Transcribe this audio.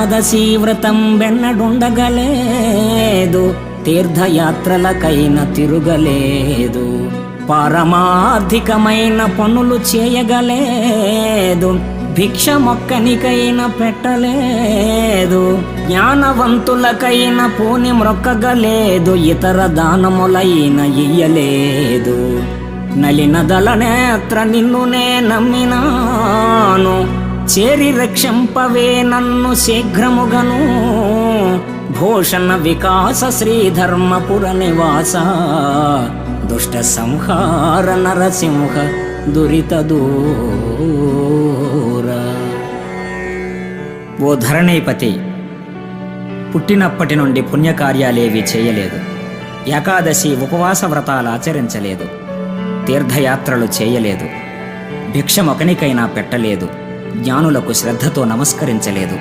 ఏకాదశి వ్రతం వెన్నడుండగలేదు, తీర్థయాత్రలకైన తిరుగలేదు, పారమార్థికమైన పనులు చేయగలేదు, భిక్ష మొక్కనికైన పెట్టలేదు, జ్ఞానవంతులకైన పూని మ్రొక్కగలేదు, ఇతర దానములైన ఇయ్యలేదు. నలినదల నేత్ర నిన్నునే నమ్మినాను, చేరి రక్షింపవే నన్ను శీఘ్రముగను. భూషణ వికాస శ్రీధర్మపుర నివాస, దుష్ట సంహార నరసింహ దురిత దూర. ఓ ధరణీపతి, పుట్టినప్పటి నుండి పుణ్యకార్యాలేవీ చేయలేదు, ఏకాదశి ఉపవాస వ్రతాలు ఆచరించలేదు, తీర్థయాత్రలు చేయలేదు, భిక్షమొకనికైనా పెట్టలేదు, జ్ఞానులకు శ్రద్ధతో నమస్కరించలేదు.